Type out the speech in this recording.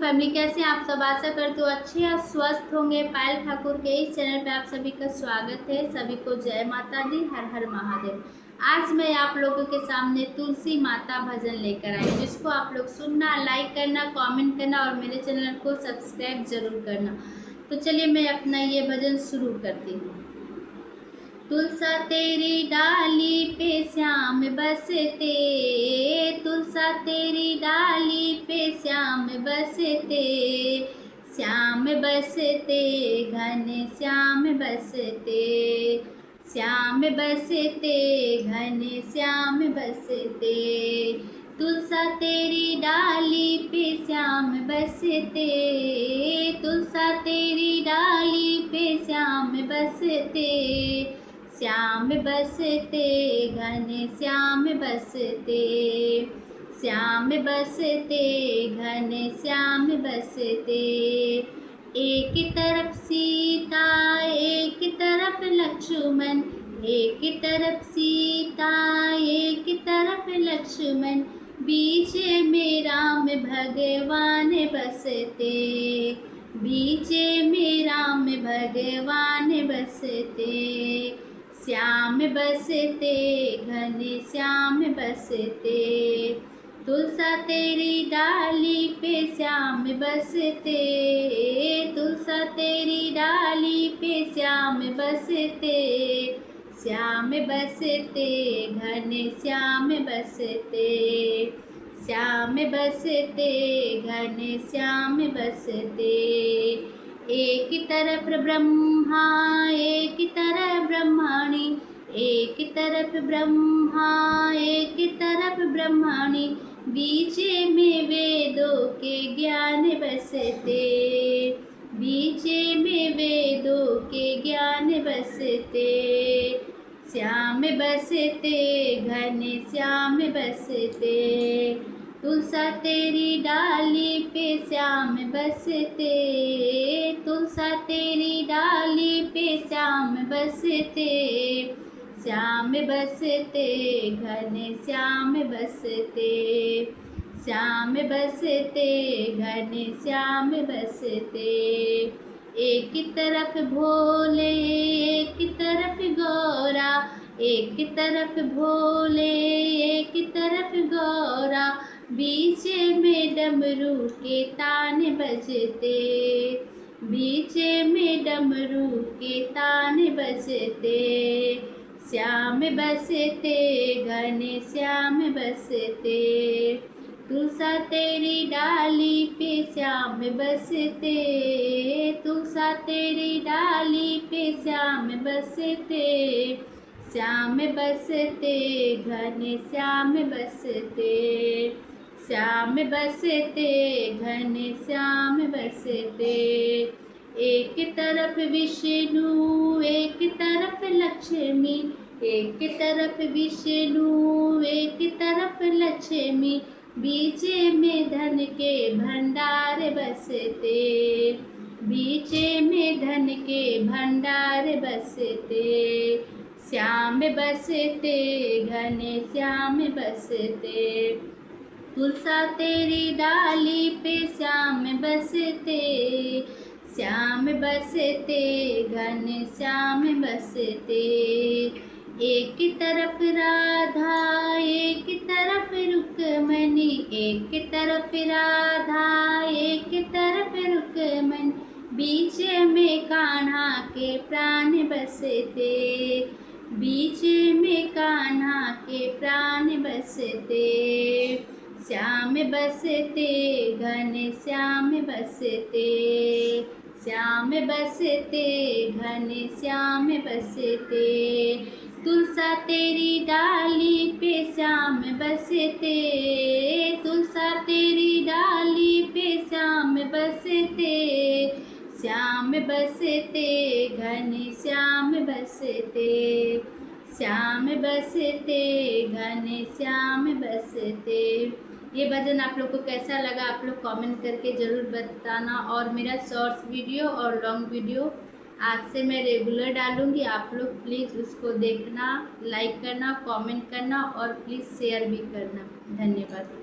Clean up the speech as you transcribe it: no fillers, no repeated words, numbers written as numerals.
Family कैसे हैं आप सब। आशा करती हूँ अच्छे और स्वस्थ होंगे। पायल ठाकुर के इस चैनल पे आप सभी का स्वागत है। सभी को जय माता दी, हर हर महादेव। आज मैं आप लोगों के सामने तुलसी माता भजन लेकर आई, जिसको आप लोग सुनना, लाइक करना, कमेंट करना और मेरे चैनल को सब्सक्राइब जरूर करना। तो चलिए मैं अपना ये भजन शुरू करती हूँ। तुलसा तेरी डाली पे श्याम बसते, तुलसा तेरी डाली पे श्याम बसते, श्याम बसते घन श्याम बसते, श्याम बसते घन श्याम बसते, तुलसा तेरी डाली पे श्याम बसते, तुलसा तेरी डाली पे श्याम बसते, श्याम बसते घन श्याम बसते, श्याम बसते घन श्याम बसते, एक तरफ सीता एक तरफ लक्ष्मण, एक तरफ सीता एक तरफ लक्ष्मण, बीच में राम भगवान बसते, बीच में राम भगवान बसते, श्याम बसते घन श्याम बसते, तुलसा तेरी डाली पे श्याम बसते, तुलसा तेरी डाली पे श्याम बसते, श्याम बसते घन श्याम बसते, श्याम बसते घन श्याम बसते, एक तरफ ब्रह्मा एक तरफ ब्रह्माणी, एक तरफ ब्रह्मा एक तरफ ब्रह्माणी, बीच में वेदों के ज्ञान बसते, बीच में वेदों के ज्ञान बसते, श्याम बसते घन श्याम बसते, तुलसा तेरी डाली पे श्याम बसते, तुलसा तेरी डाली पे श्याम बसते, श्याम बसते घन श्याम बसते, श्याम बसते घन श्याम बसते, एक तरफ भोले एक तरफ गौरा, एक तरफ भोले एक तरफ गौरा, बीच में डमरू के तान बजते, बीच में डमरू के तान बजते, श्याम बसते घन श्याम बसते, तुलसा तेरी डाली पे श्याम बसते, तुलसा तेरी डाली पे श्याम बसते, श्याम बसते घन श्याम बसते, श्याम बसते घन श्याम बसते, एक तरफ विष्णु एक तरफ लक्ष्मी, एक तरफ विष्णु एक तरफ लक्ष्मी, बीच में धन के भंडार बसते, बीच में धन के भंडार बसते, श्याम बसते घन श्याम बसते, तुलसा तेरी डाली पे श्याम बसते, श्याम बसते घन श्याम बसते, एक तरफ राधा एक तरफ रुक्मणी, एक तरफ राधा एक तरफ रुक्मणी, बीच में कान्हा के प्राण बसते, बीच में कान्हा के प्राण बसते, श्याम बसते घन श्याम बसते, श्याम बसते घन श्याम बसते, तुलसा तेरी डाली पे श्याम बसते, तुलसा तेरी डाली पे श्याम बसते, श्याम बसते घन श्याम बसते, श्याम बसते घन श्याम बसते। ये भजन आप लोग को कैसा लगा आप लोग कमेंट करके ज़रूर बताना। और मेरा शॉर्ट्स वीडियो और लॉन्ग वीडियो आज से मैं रेगुलर डालूँगी। आप लोग प्लीज़ उसको देखना, लाइक करना, कमेंट करना और प्लीज़ शेयर भी करना। धन्यवाद।